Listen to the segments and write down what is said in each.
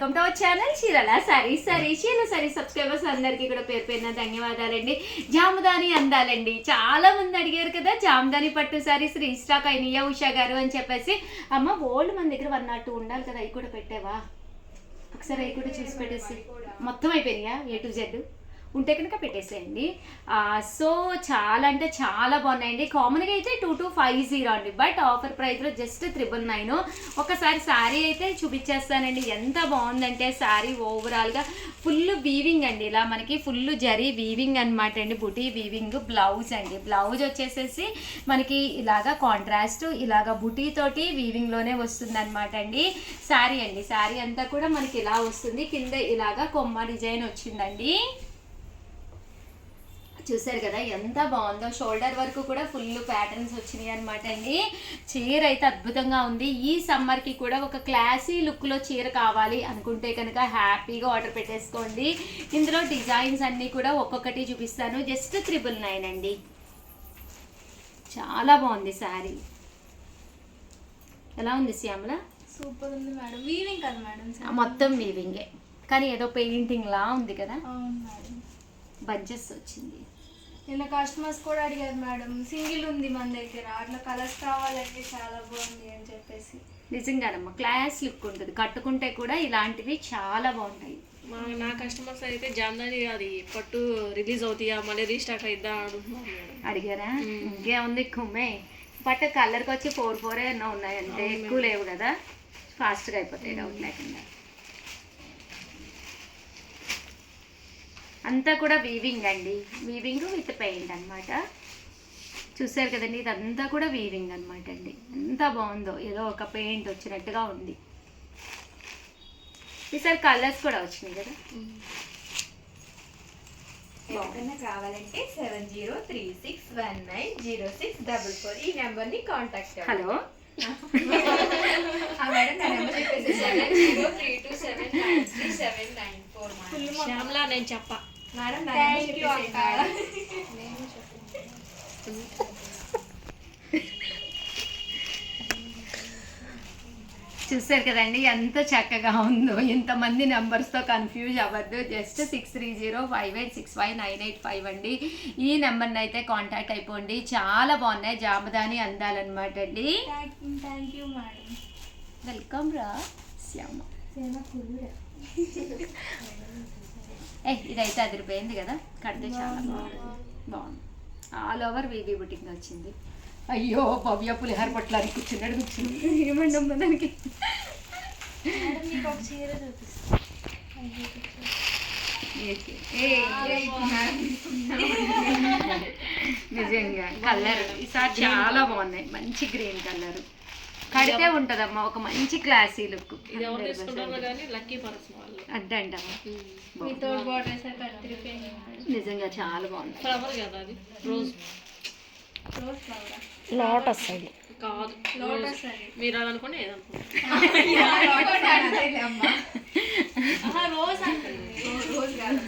Welcome to our channel చీరల సారీస్. చీరల saris subscribers అందరికీ కూడా పేరు పేరున ధన్యవాదాలండి. జాముదాని అందాలండి, చాలా మంది అడిగారు కదా జాముదాని పట్టు సారీస్ రీస్టాక్ అయినాయా ఉషా గారు అని చెప్పేసి. అమ్మ ఓల్డ్ మన దగ్గర 102 ఉండాలి కదా, అవి కూడా పెట్టావా? ఒకసారి అవి కూడా చూసి పెట్టేసి. మొత్తం అయిపోయినాయా A to Z? ఉంటే కనుక పెట్టేసేయండి. సో చాలా అంటే చాలా బాగున్నాయండి. కామన్గా అయితే 2250 అండి, బట్ ఆఫర్ ప్రైస్లో జస్ట్ 999. ఒకసారి శారీ అయితే చూపించేస్తానండి. ఎంత బాగుందంటే శారీ ఓవరాల్గా ఫుల్ వీవింగ్ అండి, ఇలా మనకి ఫుల్ జరీ వీవింగ్ అనమాట అండి, బుటీ వీవింగ్. బ్లౌజ్ అండి, బ్లౌజ్ వచ్చేసేసి మనకి ఇలాగా కాంట్రాస్ట్ ఇలాగా బుటీ తోటి వీవింగ్లోనే వస్తుంది అనమాట అండి. శారీ అండి, శారీ అంతా కూడా మనకి ఇలా వస్తుంది, కింద ఇలాగా కొమ్మ డిజైన్ వచ్చిందండి. చూసారు కదా ఎంత బాగుందో, షోల్డర్ వరకు కూడా ఫుల్ ప్యాటర్న్స్ వచ్చినాయి అనమాట అండి. చీర అయితే అద్భుతంగా ఉంది. ఈ సమ్మర్కి కూడా ఒక క్లాసీ లుక్లో చీర కావాలి అనుకుంటే కనుక హ్యాపీగా ఆర్డర్ పెట్టేసుకోండి. ఇందులో డిజైన్స్ అన్నీ కూడా ఒక్కొక్కటి చూపిస్తాను. జస్ట్ 999 అండి. చాలా బాగుంది శారీ. ఎలా ఉంది శ్యామల? సూపర్ ఉంది మేడం. వీవింగ్ కదా మేడం? మొత్తం వీవింగే, కానీ ఏదో పెయింటింగ్ లా ఉంది కదా. అవును మేడం. బంచెస్ వచ్చింది. నిన్న కస్టమర్స్ కూడా అడిగారు మేడం, సింగిల్ ఉంది మన దగ్గర, అట్లా కలర్స్ కావాలంటే చాలా బాగుంది అని చెప్పేసి. నిజంగానమ్మా క్లాస్ లుక్ ఉంటుంది, కట్టుకుంటే కూడా ఇలాంటివి చాలా బాగుంటాయి. నా కస్టమర్స్ అయితే జామ్దాని అది పట్టు రిలీజ్ అవుతాయా మళ్ళీ రీస్టాక్ అయిద్దా అడిగారా? ఇంకేముంది కుమ్మే, బట్ కలర్కి వచ్చి 4 ఎన్నో ఉన్నాయంటే, ఎక్కువ లేవు కదా, ఫాస్ట్గా అయిపోతాయి డౌట్ లేకుండా. అంతా కూడా వీవింగ్ అండి, వీవింగ్ విత్ పెయింట్ అనమాట. చూసారు కదండి, ఇదంతా కూడా వీవింగ్ అనమాట అండి. ఎంత బాగుందో, ఏదో ఒక పెయింట్ వచ్చినట్టుగా ఉంది. ఈసారి కలర్స్ కూడా వచ్చినాయి కదా. ఎవరికైనా కావాలంటే 7036190644 ఈ నెంబర్ని కాంటాక్ట్. హలో మేడం నా నెంబర్ చెప్పేసి 7032793794. శ్యామలా నేను చెప్పా మేడం నా Thank నెంబర్ you, చెప్పేసి. చూసారు కదండి ఎంత చక్కగా ఉందో. ఇంతమంది నెంబర్స్తో కన్ఫ్యూజ్ అవ్వద్దు. జస్ట్ 6305865985 అండి. ఈ నెంబర్ని అయితే కాంటాక్ట్ అయిపోండి. చాలా బాగున్నాయి జామదాని అందాలన్నమాట అండి. Thank you madam. వెల్కమ్ రా శ్యామ. ఇదైతే అదిరిపోయింది కదా, కడితే చాలా బాగుంది. ఆల్ ఓవర్ వీవీ బుటింగ్ వచ్చింది. అయ్యో భవ్య పులిహార పొట్లానికి కూర్చున్నాడు, కూర్చుంది. ఏమండి అమ్మ దానికి? మీకు ఒక చీర చూపిస్తాను. నిజంగా కలర్ ఈసారి చాలా బాగున్నాయి. మంచి గ్రీన్ కలర్ కడితే ఉంటదమ్మా ఒక మంచి క్లాసీ లుక్. ఇది ఎవరు తీసుకుంటారో కానీ లక్కీ పర్సన్ వాళ్ళు అంటే అంటమ్మా మీతో బార్డర్స్ అయితే అదిరిపోయింది మేడం. నిజంగా చాలా బాగుంది. ఫ్లవర్ కదా అది, రోజ్ రోజ్ ఫ్లవర్ లోటస్ అది కాదు, లోటస్ అది. మీరు అది అనుకోండి ఏదనుకోండి. రోజ్ అంటుంది. రోజు కాదు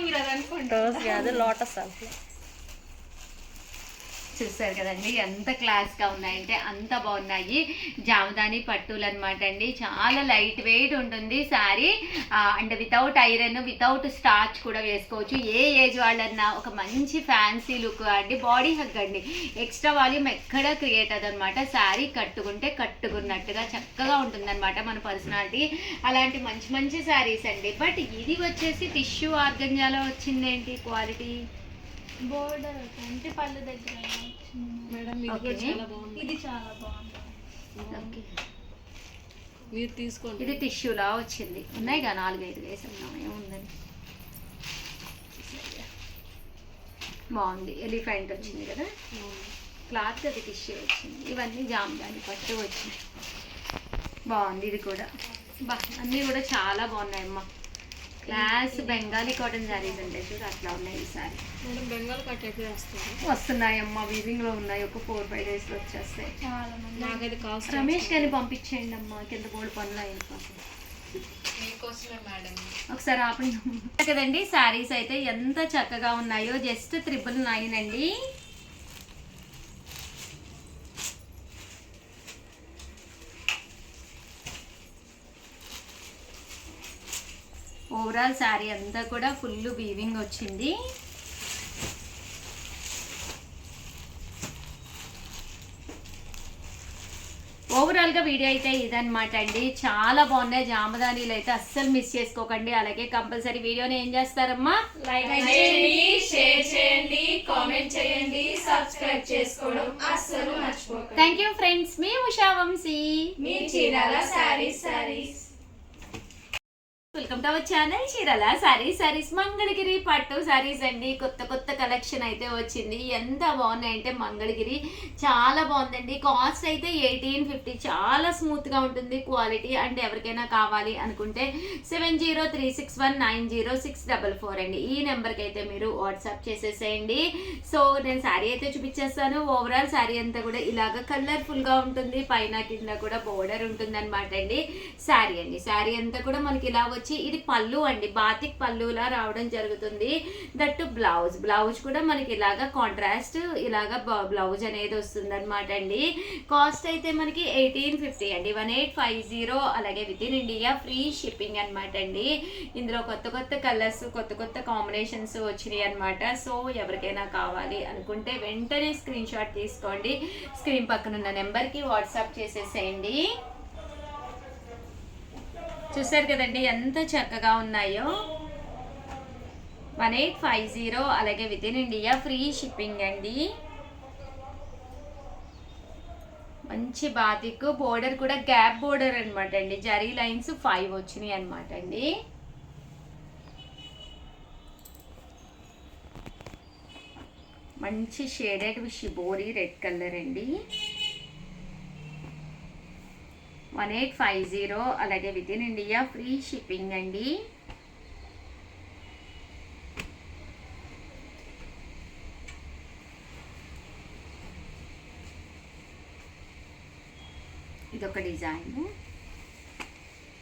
మీరు అది అనుకోండి. రోజ్ కాదు, లోటస్ అసలు. చూసారు కదండి ఎంత క్లాస్గా ఉన్నాయంటే అంత బాగున్నాయి. జామదాని పట్టులు అనమాట అండి. చాలా లైట్ వెయిట్ ఉంటుంది sari, and without iron without starch కూడా వేసుకోవచ్చు. ఏ ఏజ్ వాళ్ళన్నా ఒక మంచి ఫ్యాన్సీ లుక్ అండి. బాడీ హగ్ అండి, ఎక్స్ట్రా వాల్యూమ్ ఎక్కడ క్రియేట్ అదనమాట. శారీ కట్టుకుంటే కట్టుకున్నట్టుగా చక్కగా ఉంటుందన్నమాట మన పర్సనాలిటీ. అలాంటి మంచి మంచి శారీస్ అండి. బట్ ఇది వచ్చేసి టిష్యూ ఆర్గంజాలో వచ్చిందేంటి క్వాలిటీ? బోర్డర్ అంటే పళ్ళు దగ్గర మేడం ఇది కూడా చాలా బాగుంది. ఇది చాలా బాగుంది. ఓకే, మీరు తీసుకోండి. ఇది టిష్యూలా వచ్చింది. ఉన్నాయి కదా 4-5 వేసుకున్నాం, ఏముందని. బాగుంది, ఎలిఫెంట్ వచ్చింది కదా క్లాత్, అది టిష్యూ వచ్చింది. ఇవన్నీ జామదాని పట్టు వచ్చింది. బాగుంది ఇది కూడా. బా అన్నీ కూడా చాలా బాగున్నాయి అమ్మ. క్లాస్ బెంగాలీ కాటన్ శారీస్ అంటే చూడు అట్లా ఉన్నాయి ఈసారి. మేడం బెంగాల్ కట్ ఎట్లా వేస్తారు? వస్తున్నాయమ్మా, వీవింగ్లో ఉన్నాయి. ఒక 4-5 డేస్లో వచ్చేస్తాయి. చాలా మంది నాకైతే కాస్ట్ రమేష్ గారిని పంపించేయండి అమ్మా, కింద 3 పనులు అయిపోతాయి. మీకోసమే మేడం. ఒకసారి ఆపండి కదండి. శారీస్ అయితే ఎంత చక్కగా ఉన్నాయో. జస్ట్ 999 అండి. ఓవరాల్ శారీ అంతా కూడా ఫుల్ వీవింగ్ వచ్చింది. ఓవరాల్గా వీడియో అయితే ఇదనమాట అండి. చాలా బాగున్నాయి జామదానీలు అయితే అస్సలు మిస్ చేసుకోకండి. అలాగే కంపల్సరీ వీడియోని ఏం చేస్తారమ్మా, లైక్ చేయండి, షేర్ చేయండి, కామెంట్ చేయండి, సబ్స్క్రైబ్ చేసుకోవడం అస్సలు మర్చిపోకండి. Thank you friends. మీ ఉషా వంశీ, మీ Chirala sarees. Welcome to our channel Chirala sarees. Mangalagiri పట్టు శారీస్ అండి. కొత్త కలెక్షన్ అయితే వచ్చింది. ఎంత బాగున్నాయంటే మంగళగిరి చాలా బాగుందండి. కాస్ట్ అయితే 1850. చాలా స్మూత్గా ఉంటుంది క్వాలిటీ. అంటే ఎవరికైనా కావాలి అనుకుంటే 7036190644 అండి. ఈ నెంబర్కి అయితే మీరు వాట్సాప్ చేసేసేయండి. సో నేను శారీ అయితే చూపించేస్తాను. ఓవరాల్ శారీ అంతా కూడా ఇలాగ కలర్ఫుల్గా ఉంటుంది. పైన కింద కూడా బోర్డర్ ఉంటుంది అనమాట అండి. శారీ అంతా కూడా మనకి ఇలా వచ్చి, ఇది పళ్ళు అండి, బాతిక్ పళ్ళులా రావడం జరుగుతుంది. దట్టు బ్లౌజ్ కూడా మనకి ఇలాగా కాంట్రాస్ట్ ఇలాగా బ్లౌజ్ అనేది వస్తుంది అనమాట అండి. కాస్ట్ అయితే మనకి 1850 అండి, 1850. అలాగే with in India free shipping అనమాట అండి. ఇందులో కొత్త కలర్స్, కొత్త కాంబినేషన్స్ వచ్చినాయి అనమాట. సో ఎవరికైనా కావాలి అనుకుంటే వెంటనే స్క్రీన్ షాట్ తీసుకోండి. స్క్రీన్ పక్కన ఉన్న నెంబర్కి వాట్సాప్ చేసేసేయండి. చూసారు కదండి ఎంత చక్కగా ఉన్నాయో. 1850. అలాగే with in India free shipping అండి. మంచి బాతిక్ బోర్డర్ కూడా గ్యాప్ బోర్డర్ అనమాట అండి. జరీ లైన్స్ 5 వచ్చినాయి అనమాట అండి. మంచి షేడెడ్ షిబోరి రెడ్ కలర్ అండి. 1850. అలాగే with in India free shipping అండి. ఇదొక డిజైన్.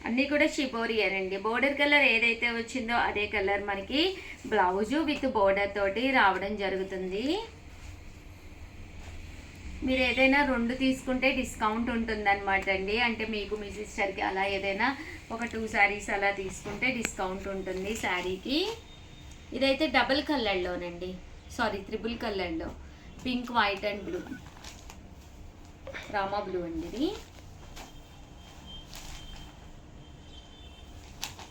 అన్నీ కూడా షిబోరియనండి. బోర్డర్ కలర్ ఏదైతే వచ్చిందో అదే కలర్ మనకి బ్లౌజు విత్ బోర్డర్ తోటి రావడం జరుగుతుంది. మీరు ఏదైనా 2 తీసుకుంటే డిస్కౌంట్ ఉంటుందన్నమాట అండి. అంటే మీకు మీ సిస్టర్కి అలా ఏదైనా ఒక 2 శారీస్ అలా తీసుకుంటే డిస్కౌంట్ ఉంటుంది శారీకి. ఇదైతే డబుల్ కలర్లోనండి, త్రిబుల్ కలర్లో, pink, white and blue, Rama blue అండి. ఇది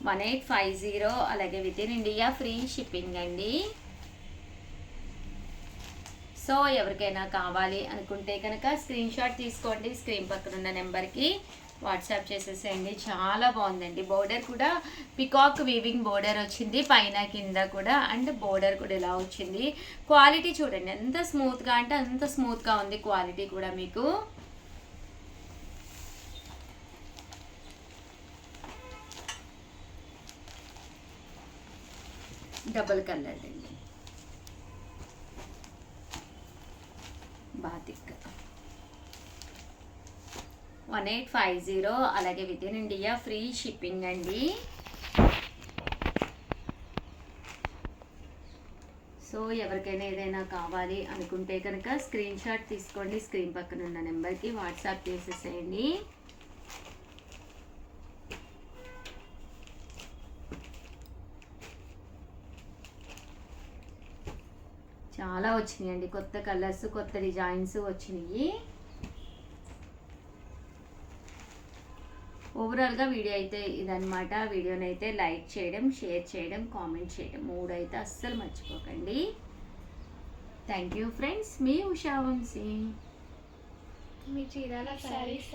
1850. అలాగే with in India free shipping అండి. సో ఎవరికైనా కావాలి అనుకుంటే కనుక స్క్రీన్ షాట్ తీసుకోండి. స్క్రీన్ పక్కన ఉన్న నెంబర్కి వాట్సాప్ చేసేసేయండి. చాలా బాగుందండి. బోర్డర్ కూడా పికాక్ వీవింగ్ బోర్డర్ వచ్చింది పైన కింద కూడా. అండ్ బోర్డర్ కూడా ఇలా వచ్చింది. క్వాలిటీ చూడండి ఎంత స్మూత్గా అంటే అంత స్మూత్గా ఉంది క్వాలిటీ కూడా మీకు. డబుల్ కలర్ అండి, బాతిక్. 1850. అలాగే with in India free shipping అండి. సో ఎవరికైనా ఏదైనా కావాలి అనుకుంటే కనుక స్క్రీన్ షాట్ తీసుకోండి. స్క్రీన్ పక్కన ఉన్న నెంబర్కి వాట్సాప్ చేసేసేయండి. చాలా వచ్చినాయి అండి, కొత్త కలర్స్, కొత్త డిజైన్స్ వచ్చినాయి. ఓవరాల్గా వీడియో అయితే ఇదనమాట. వీడియోని అయితే లైక్ చేయడం, షేర్ చేయడం, కామెంట్ చేయడం 3 అయితే అస్సలు మర్చిపోకండి. Thank you friends. మీ ఉషా వంశీ, మీ చీరాల శారీస్.